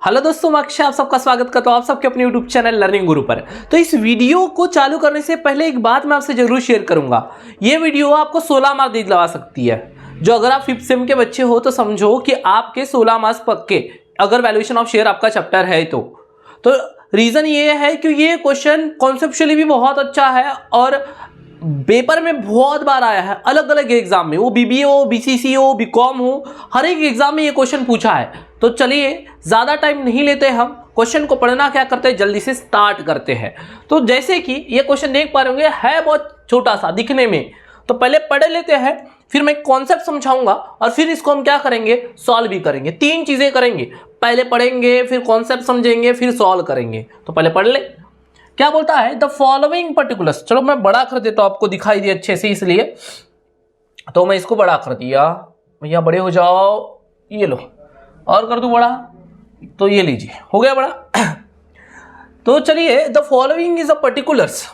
Hello दोस्तों, मैं अक्षय आप सबका स्वागत करता हूं आप सबके अपने यूट्यूब चैनल लर्निंग गुरु पर। तो इस वीडियो को चालू करने से पहले एक बात मैं आपसे जरूर शेयर करूंगा। ये वीडियो आपको 16 मार्क्स दिलवा सकती है। जो अगर आप 5th सेम के बच्चे हो तो समझो कि आपके 16 मार्क्स पक्के, अगर वैल्यूएशन ऑफ शेयर आपका चैप्टर है तो रीजन ये है कि ये क्वेश्चन कॉन्सेप्चुअली भी बहुत अच्छा है और पेपर में बहुत बार आया है, अलग अलग एग्जाम में, वो बीबीए हो, बीसीसी हो, बीकॉम हो, हर एक एग्जाम में ये क्वेश्चन पूछा है। तो चलिए ज्यादा टाइम नहीं लेते, हम क्वेश्चन को पढ़ना क्या करते हैं, जल्दी से स्टार्ट करते हैं। तो जैसे कि ये क्वेश्चन देख पा रहे होंगे, है बहुत छोटा सा दिखने में, तो पहले पढ़ लेते हैं, फिर मैं कॉन्सेप्ट समझाऊंगा और फिर इसको हम क्या करेंगे, सॉल्व भी करेंगे। 3 चीजें करेंगे, पहले पढ़ेंगे, फिर कॉन्सेप्ट समझेंगे, फिर सॉल्व करेंगे। तो पहले पढ़ ले, क्या बोलता है, द फॉलोइंग पर्टिकुलर्स। चलो मैं बड़ा कर देता हूं, आपको दिखाई दे अच्छे से, इसलिए तो मैं इसको बड़ा कर दिया। भैया बड़े हो जाओ, ये लो, और कर दूं बड़ा, तो ये लीजिए, हो गया बड़ा। तो चलिए, the following is a particulars,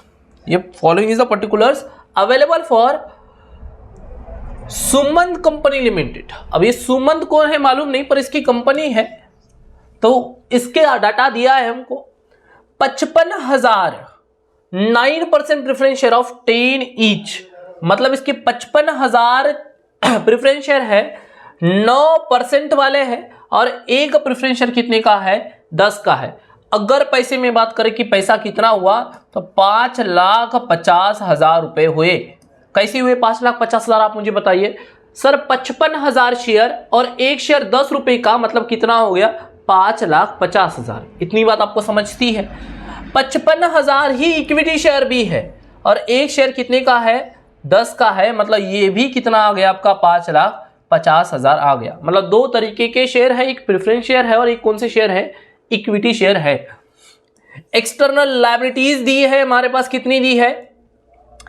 ये following is a particulars available for Sumant company limited. अब ये सुमंत कौन है मालूम नहीं, पर इसकी कंपनी है, तो इसके डाटा दिया है हमको। 55,000 9% प्रेफरेंस शेयर ऑफ 10 ईच, मतलब इसके 55,000 प्रेफरेंस शेयर है, 9% वाले हैं, और एक प्रेफरेंस शेयर कितने का है, 10 का है। अगर पैसे में बात करें कि पैसा कितना हुआ, तो 5,50,000 रुपए हुए। कैसे हुए 5,50,000, आप मुझे बताइए सर। 55,000 शेयर और एक शेयर 10 रुपए का, मतलब कितना हो गया, 5,50,000। इतनी बात आपको समझती है। 55,000 ही इक्विटी शेयर भी है और एक शेयर कितने का है, 10 का है, मतलब ये भी कितना आ गया आपका, 5,50,000 आ गया। मतलब 2 तरीके के शेयर है, एक प्रेफरेंस शेयर है और एक कौन से शेयर है, इक्विटी शेयर है। एक्सटर्नल लायबिलिटीज दी है हमारे पास, कितनी दी है,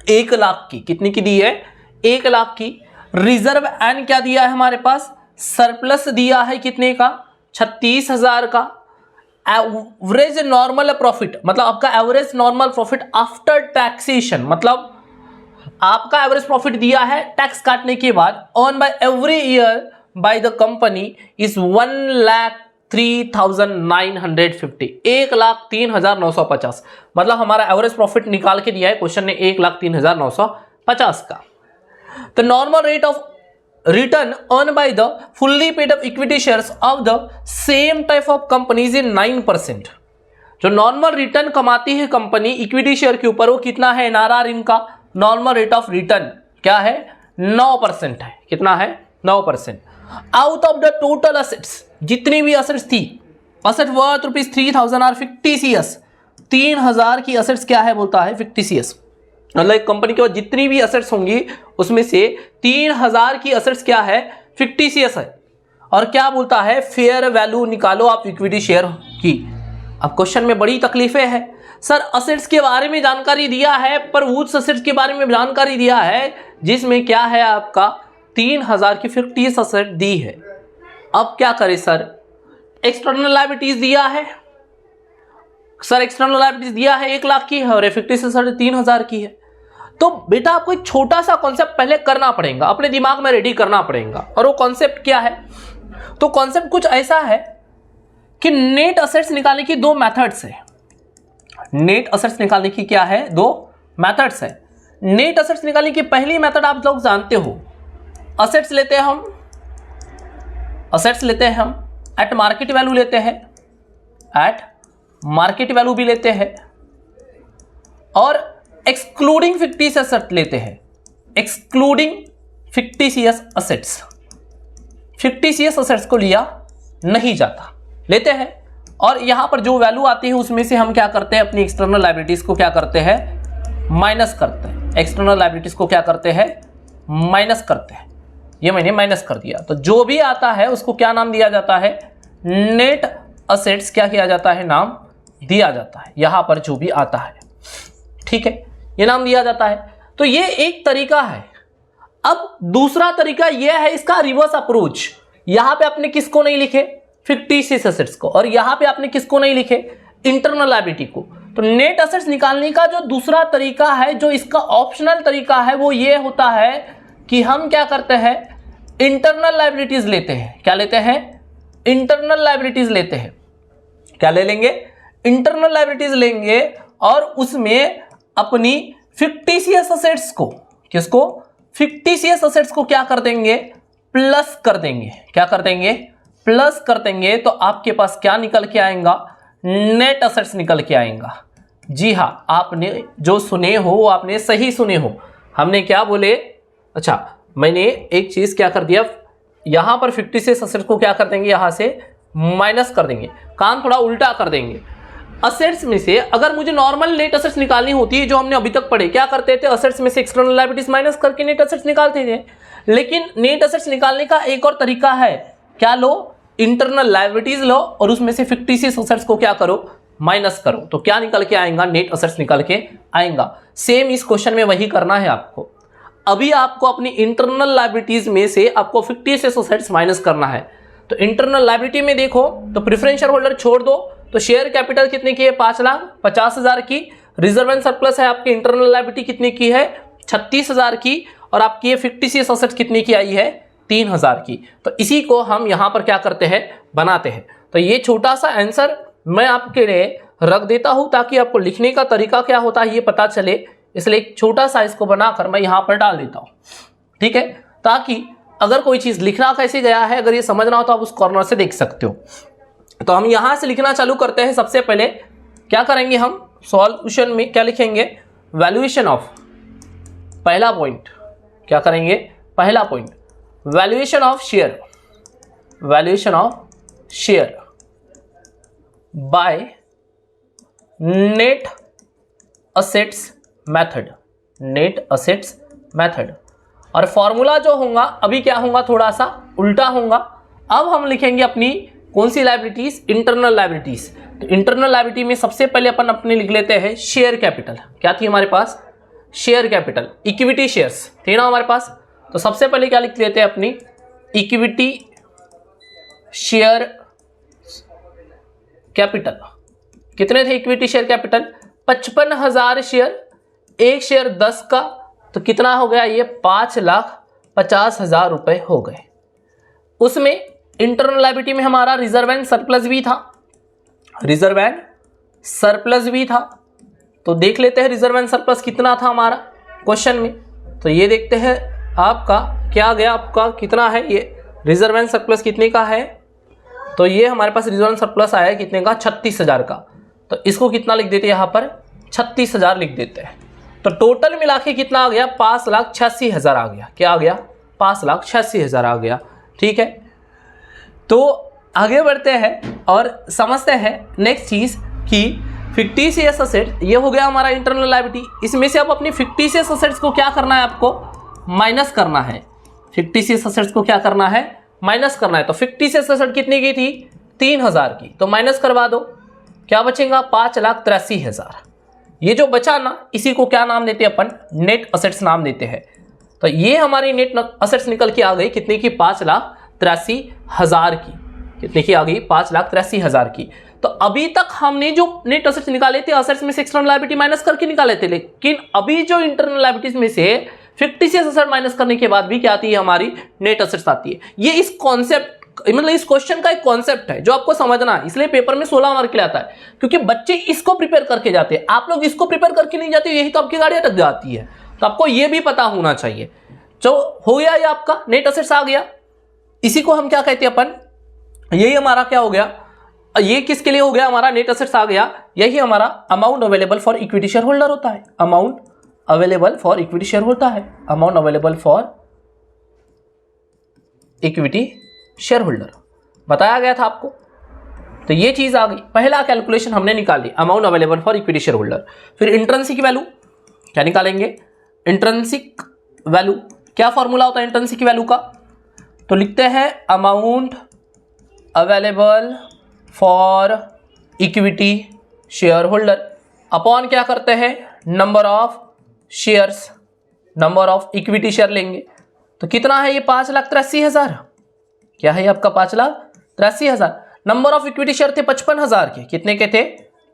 1 लाख की। कितनी की दी है, 1 लाख की। रिजर्व एंड क्या दिया है हमारे पास, सरप्लस दिया है, कितने का, 36,000 का। एवरेज नॉर्मल प्रॉफिट, मतलब आपका average normal profit after taxation, मतलब आपका एवरेज प्रॉफिट दिया है टैक्स काटने के बाद, on by every year by the company is 1,03,950, 1,03,950। मतलब हमारा एवरेज प्रॉफिट निकाल के दिया है क्वेश्चन ने 1,03,950 का। The normal rate of return earned by the fully paid up equity shares of the same type of companies in 9%। जो normal return कमाती है कंपनी इक्विटी शेयर के ऊपर, वो कितना है, एनआरआर इनका नॉर्मल रेट ऑफ रिटर्न क्या है, 9% है। कितना है, 9%। Out of the total assets, जितनी भी असेट्स थी, असेट वर्थ ₹3,000 आर फिक्टिशियस। 3,000 की असेट्स क्या है, बोलता है फिक्टिशियस। मतलब एक कंपनी के पास जितनी भी असेट्स होंगी उसमें से 3,000 की असेट्स क्या है, फिक्टिशियस है। और क्या बोलता है, फेयर वैल्यू निकालो आप इक्विटी शेयर की। अब क्वेश्चन में बड़ी तकलीफें हैं सर, असेट्स के बारे में जानकारी दिया है, पर उस असेट्स के बारे में जानकारी दिया है जिसमें क्या है, आपका 3,000 की फिक्टिशियस असेट दी है। अब क्या करें सर, एक्सटर्नल लायबिलिटीज दिया है सर, एक्सटर्नल लायबिलिटीज दिया है 1 लाख की है और फिक्टिशियस असेट 3,000 की है। तो बेटा आपको एक छोटा सा कॉन्सेप्ट पहले करना पड़ेगा, अपने दिमाग में रेडी करना पड़ेगा। और वो कॉन्सेप्ट क्या है, तो कॉन्सेप्ट कुछ ऐसा है कि नेट असेट्स निकालने की 2 मेथड्स है। नेट असेट्स निकालने की क्या है, 2 मेथड्स है। नेट असेट्स निकालने की पहली मेथड आप लोग जानते हो, असेट्स लेते हैं हम एट मार्केट वैल्यू लेते हैं, एट मार्केट वैल्यू भी लेते हैं, और एक्सक्लूडिंग फिक्टिशियस असेट लेते हैं, excluding fictitious assets. Fictitious assets को लिया नहीं जाता, लेते हैं, और यहां पर जो वैल्यू आती है उसमें से हम क्या करते हैं, अपनी एक्सटर्नल लायबिलिटीज को क्या करते हैं, माइनस करते हैं। एक्सटर्नल लायबिलिटीज को क्या करते हैं, माइनस करते हैं। ये मैंने माइनस कर दिया, तो जो भी आता है उसको क्या नाम दिया जाता है, नेट असेट्स क्या किया जाता है, नाम दिया जाता है। यहां पर जो भी आता है, ठीक है, ये नाम दिया जाता है। तो ये एक तरीका है। अब दूसरा तरीका यह है इसका रिवर्स अप्रोच। यहां पे आपने किसको नहीं लिखे, फिक्टिशियस असेट्स को, और यहां पे आपने किसको नहीं लिखे, इंटरनल लायबिलिटी को। तो नेट असेट्स निकालने का जो दूसरा तरीका है, जो इसका ऑप्शनल तरीका है, वो ये होता है कि हम क्या करते हैं, इंटरनल लायबिलिटीज लेते हैं। क्या लेते हैं, इंटरनल लायबिलिटीज लेते हैं। क्या ले लेंगे, इंटरनल लायबिलिटीज लेंगे और उसमें अपनी फिक्टिशियस असेट्स को, किसको, फिक्टिशियस असेट्स को क्या कर देंगे, प्लस कर देंगे। क्या कर देंगे, प्लस कर देंगे। तो आपके पास क्या निकल के आएगा, नेट असेट्स निकल के आएगा। जी हाँ, आपने जो सुने हो वो आपने सही सुने हो। हमने क्या बोले, अच्छा मैंने एक चीज क्या कर दिया, यहां पर फिक्टिशियस असेट्स को क्या कर देंगे, यहां से माइनस कर देंगे, काम थोड़ा उल्टा कर देंगे। असेट्स में से अगर मुझे नॉर्मल नेट असेट्स निकालनी होती है, जो हमने अभी तक पढ़े, क्या करते थे, असेट्स में से एक्सटर्नल लायबिलिटीज माइनस करके नेट असेट्स निकालते थे। लेकिन नेट असेट्स निकालने का एक और तरीका है, क्या लो, इंटरनल लायबिलिटीज लो और उसमें से फिक्टिशियस असेट्स को क्या करो, माइनस करो। तो क्या निकल के आएगा, नेट असेट्स निकल के आएगा। सेम इस क्वेश्चन में वही करना है आपको। अभी आपको अपनी इंटरनल लायबिलिटीज में से आपको फिक्टिशियस असेट्स माइनस करना है। तो इंटरनल लायबिलिटी में देखो तो प्रेफरेंस शेयर होल्डर छोड़ दो, तो शेयर कैपिटल कितने की है, 5,50,000 की। रिजर्व एंड सरप्लस है आपकी, इंटरनल लायबिलिटी कितने की है, 36,000 की। और आपकी ये फिक्टिशियस असेट्स कितने की आई है, 3,000 की। तो इसी को हम यहां पर क्या करते हैं, बनाते हैं। तो ये छोटा सा आंसर मैं आपके लिए रख देता हूं ताकि आपको लिखने का तरीका क्या होता है ये पता चले, इसलिए एक छोटा सा इसको बनाकर मैं यहां पर डाल देता हूं, ठीक है, ताकि अगर कोई चीज लिखना कैसे गया है, अगर ये समझना हो तो आप उस कॉर्नर से देख सकते हो। तो हम यहां से लिखना चालू करते हैं। सबसे पहले क्या करेंगे, हम सॉल्यूशन में क्या लिखेंगे, वैल्यूएशन ऑफ, पहला पॉइंट क्या करेंगे, पहला point valuation of share, valuation of share by net assets method, net assets method. और फॉर्मूला जो होगा अभी क्या होगा, थोड़ा सा उल्टा होगा। अब हम लिखेंगे अपनी कौन सी लायबिलिटीज, इंटरनल लायबिलिटीज। तो इंटरनल लायबिलिटी में सबसे पहले अपन अपने लिख लेते हैं शेयर कैपिटल। क्या थी हमारे पास, शेयर कैपिटल, इक्विटी शेयर्स थे ना हमारे पास। तो सबसे पहले क्या लिख लेते हैं, अपनी इक्विटी शेयर कैपिटल। कितने थे इक्विटी शेयर कैपिटल, 55,000 शेयर, एक शेयर 10 का, तो कितना हो गया ये, 5,50,000 रुपए हो गए। उसमें इंटरनल लायबिलिटी में हमारा रिजर्व एंड सरप्लस भी था, रिजर्व एंड सरप्लस भी था। तो देख लेते हैं रिजर्व एंड सरप्लस कितना था हमारा क्वेश्चन में। तो ये देखते हैं आपका क्या गया, आपका कितना है ये रिजर्व एंड सरप्लस कितने का है। तो ये हमारे पास रिजर्व एंड सरप्लस आया है कितने का, 36,000 का। तो इसको कितना लिख देते हैं यहाँ पर, 36,000 लिख देते हैं। तो टोटल मिला के कितना आ गया, 5,86,000 आ गया। क्या आ गया, 5,86,000 आ गया। ठीक है, तो आगे बढ़ते हैं और समझते हैं नेक्स्ट चीज कि फिक्टिशियस असेट, ये हो गया हमारा इंटरनल लायबिलिटी। इसमें से अब अपनी फिक्टिशियस असेट्स को क्या करना है, आपको माइनस करना है। फिक्टिशियस असेट्स को क्या करना है, माइनस करना है। तो फिक्टिशियस असेट कितने की थी, 3,000 की। तो माइनस करवा दो, क्या बचेगा, 5,83,000। ये जो बचा ना, इसी को क्या नाम देते हैं अपन, नेट असेट्स नाम देते हैं। तो ये हमारी नेट असेट्स निकल के आ गई कितने की, 5,83,000 की। कितने की आ गई, 5,83,000 की। तो अभी तक हमने जो नेट असेट्स निकाले थे, असेट्स में से एक्सटर्नल लायबिलिटी माइनस करके निकाले थे, लेकिन अभी जो इंटरनल लायबिलिटीज में से फिक्टिशियस असेट माइनस करने के बाद भी क्या आती है, हमारी नेट असेट्स आती है। ये इस कॉन्सेप्ट, मतलब इस क्वेश्चन का एक कॉन्सेप्ट है जो आपको समझना है, इसलिए पेपर में 16 मार्क के लिए आता है, क्योंकि बच्चे इसको प्रिपेयर करके जाते हैं। आप लोग इसको प्रिपेयर करके नहीं जाते, यही तो आपकी गाड़ी अटक जाती है। तो आपको ये भी पता होना चाहिए। जो हो गया ये आपका नेट असेट्स आ गया, इसी को हम क्या कहते हैं अपन, यही हमारा क्या हो गया, ये किसके लिए हो गया, हमारा नेट असेट्स आ गया। यही हमारा amount available for equity share holder होता है। Amount available for equity share होता है, amount available for equity share holder बताया गया था आपको। तो ये चीज आ गई, पहला कैलकुलेशन हमने निकाल ली, amount available for equity share holder. फिर इंट्रिंसिक वैल्यू क्या निकालेंगे, इंट्रिंसिक वैल्यू, क्या फॉर्मूला होता है इंट्रिंसिक वैल्यू का, तो लिखते हैं amount available for equity share holder upon क्या करते हैं, number of shares, number of equity share लेंगे। तो कितना है ये, 5,83,000। क्या है आपका, 5,83,000। नंबर ऑफ इक्विटी शेयर थे 55,000 के। कितने के थे,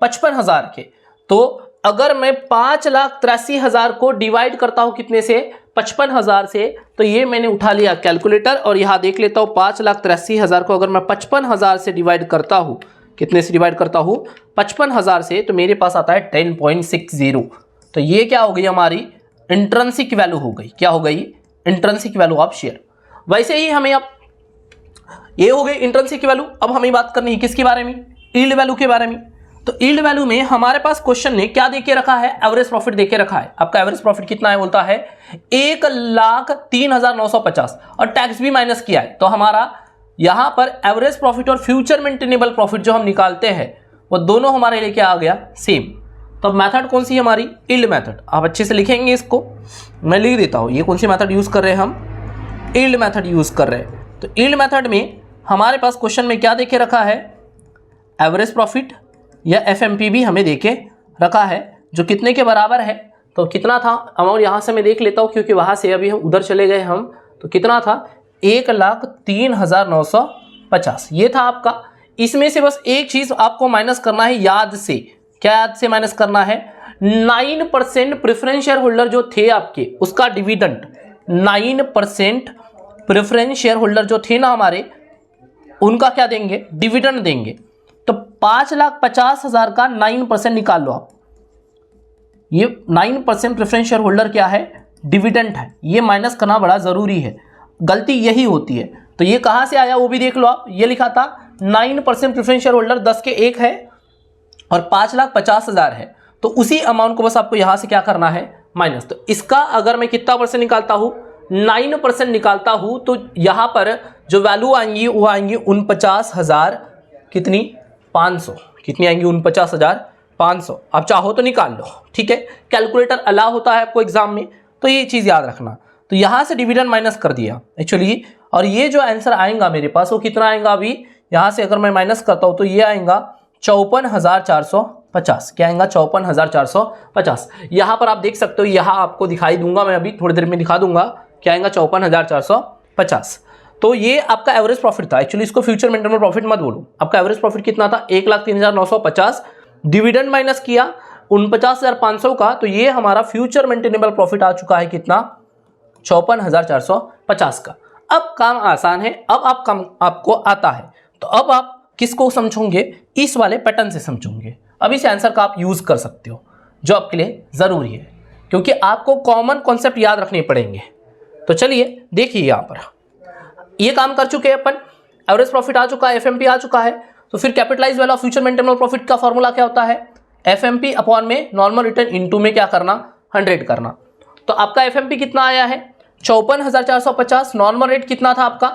55,000 के। तो अगर मैं 5,83,000 को डिवाइड करता हूं कितने से, 55,000 से, तो ये मैंने उठा लिया कैलकुलेटर और यहां देख लेता हूं 5,83,000 को अगर मैं 55,000 से डिवाइड करता हूं, कितने से डिवाइड करता हूँ 55,000 से, तो मेरे पास आता है 10.60। तो ये क्या हो गई हमारी इंट्रिंसिक वैल्यू हो गई। क्या हो गई? Intrinsic value of share. वैसे ही हमें अब ये हो गई इंट्रिंसिक वैल्यू। अब हमें बात करनी है किसके बारे में? यील्ड वैल्यू के बारे में। तो यील्ड वैल्यू में हमारे पास क्वेश्चन ने क्या देके रखा है? एवरेज प्रॉफिट देके रखा है। आपका एवरेज प्रॉफिट कितना है? बोलता है 1,03,950 और टैक्स भी माइनस किया है। तो हमारा यहां पर एवरेज प्रॉफिट और फ्यूचर मेंटेनेबल प्रॉफिट जो हम निकालते हैं वो दोनों हमारे लिए क्या आ गया? सेम। तो मेथड कौन सी है हमारी? Yield method. आप अच्छे से लिखेंगे इसको, मैं लिख देता हूं। ये कौन सी मेथड यूज कर रहे हैं हम? यील्ड मेथड यूज कर रहे हैं। तो यील्ड मेथड में हमारे पास क्वेश्चन में क्या देके रखा है? एवरेज प्रॉफिट या एफएमपी भी हमें देके रखा है, जो कितने के बराबर है? तो कितना था अमाउंट? यहां से मैं देख लेता हूं क्योंकि वहां से अभी हम उधर चले गए हम। तो कितना था? 1,03,950 ये था आपका। इसमें से बस एक चीज आपको माइनस करना है याद से। क्या याद से माइनस करना है? 9% प्रेफरेंस शेयर होल्डर जो थे आपके, उसका डिविडेंड 9% प्रेफरेंस शेयर होल्डर जो थे ना हमारे, उनका क्या देंगे? डिविडेंड देंगे। तो 5,50,000 का 9% निकाल लो आप। ये 9% प्रेफरेंस शेयर होल्डर क्या है? डिविडेंड है। ये माइनस करना बड़ा जरूरी है, गलती यही होती है। तो ये कहां से आया वो भी देख लो आप। ये लिखा था 9% प्रेफरेंस शेयर होल्डर 10 के 1 है और 5,50,000 है। तो उसी अमाउंट को बस आपको यहां से क्या करना है? माइनस। तो इसका अगर मैं कितना परसेंट निकालता हूं? 9% निकालता हूं, तो यहां पर जो वैल्यू आएंगी वो आएंगी 49,000 कितनी? 500। कितनी आएंगी? 49,500। आप चाहो तो निकाल लो, ठीक है। कैलकुलेटर अलाउ होता है आपको एग्जाम में, तो ये चीज याद रखना। तो यहां से डिविडेंड माइनस कर दिया एक्चुअली, और ये जो आंसर आएगा मेरे पास वो कितना आएगा? अभी यहां से अगर मैं माइनस करता हूं तो ये आएगा 54,450। क्या आएगा? 54,450। यहां पर आप देख सकते हो, यहां आपको दिखाई दूंगा मैं, अभी थोड़ी देर में दिखा दूंगा। क्या आएगा? 54,450। तो ये आपका एवरेज प्रॉफिट था। एक्चुअली इसको फ्यूचर मेंटेनेबल प्रॉफिट मत बोलो। आपका एवरेज प्रॉफिट कितना था? 1,03,950। डिविडेंड माइनस किया 49,500 का, तो ये हमारा फ्यूचर मेंटेनेबल प्रॉफिट आ चुका है कितना? 54,450 का। अब काम आसान है, अब आप काम आपको आता है। तो अब आप किसको समझोगे? इस वाले पैटर्न से समझोगे। अब इस आंसर का आप यूज कर सकते हो, जो आपके लिए जरूरी है, क्योंकि आपको कॉमन कॉन्सेप्ट याद रखने पड़ेंगे। तो चलिए देखिए, यहां पर ये काम कर चुके हैं अपन। एवरेज प्रॉफिट आ चुका है, एफएमपी आ चुका है। तो फिर capitalize value of future maintainable profit का फॉर्मूला क्या होता है? एफएमपी अपॉन में नॉर्मल रिटर्न इनटू में क्या करना? 100 करना। तो आपका एफएमपी कितना आया है? 54,450। नॉर्मल रेट कितना था आपका?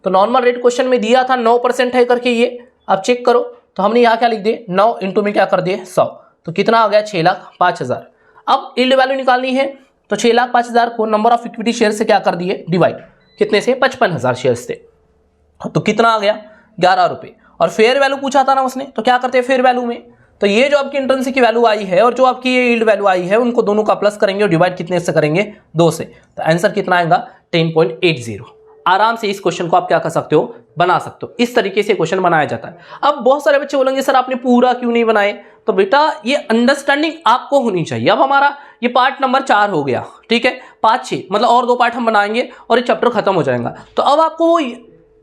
तो नॉर्मल रेट क्वेश्चन में दिया था 9% है करके, ये आप चेक करो। तो हमने यहाँ क्या लिख दिए? 9 इंटू में क्या कर दिए? 100। तो कितना आ गया? 6,05,000। अब यील्ड वैल्यू निकालनी है, तो 6,05,000 को नंबर ऑफ इक्विटी शेयर से क्या कर दिए? डिवाइड। कितने से? 55,000 शेयर्स थे। तो कितना आ गया? 11 रुपए। और फेयर वैल्यू पूछा था ना उसने, तो क्या करते हैं फेयर वैल्यू में? तो ये जो आपकी इंट्रिंसिक वैल्यू आई है और जो आपकी ये यील्ड वैल्यू आई है, उनको दोनों का प्लस करेंगे और डिवाइड कितने से करेंगे? 2 से। तो आंसर कितना आएगा? 10.80। आराम से इस क्वेश्चन को आप क्या कर सकते हो? बना सकते हो। इस तरीके से क्वेश्चन बनाया जाता है। अब बहुत सारे बच्चे बोलेंगे सर आपने पूरा क्यों नहीं बनाए? तो बेटा ये अंडरस्टैंडिंग आपको होनी चाहिए। अब हमारा ये पार्ट नंबर 4 हो गया, ठीक है। 5, 6 मतलब और 2 पार्ट हम बनाएंगे और ये चैप्टर खत्म हो जाएगा। तो अब आपको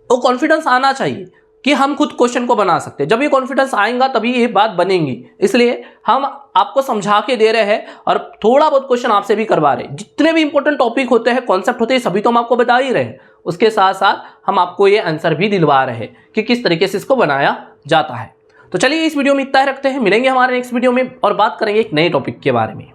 वो कॉन्फिडेंस आना चाहिए कि हम खुद क्वेश्चन को बना सकते हैं। जब ये कॉन्फिडेंस आएगा तभी ये बात बनेगी। इसलिए हम आपको समझा के दे रहे हैं और थोड़ा बहुत क्वेश्चन आपसे भी करवा रहे हैं। जितने भी इंपॉर्टेंट टॉपिक होते हैं, कॉन्सेप्ट होते हैं, सभी तो हम आपको बता ही रहे हैं। उसके साथ साथ हम आपको ये आंसर भी दिलवा रहे हैं कि किस तरीके से इसको बनाया जाता है। तो चलिए इस वीडियो में इतना ही रखते हैं। मिलेंगे हमारे नेक्स्ट वीडियो में और बात करेंगे एक नए टॉपिक के बारे में।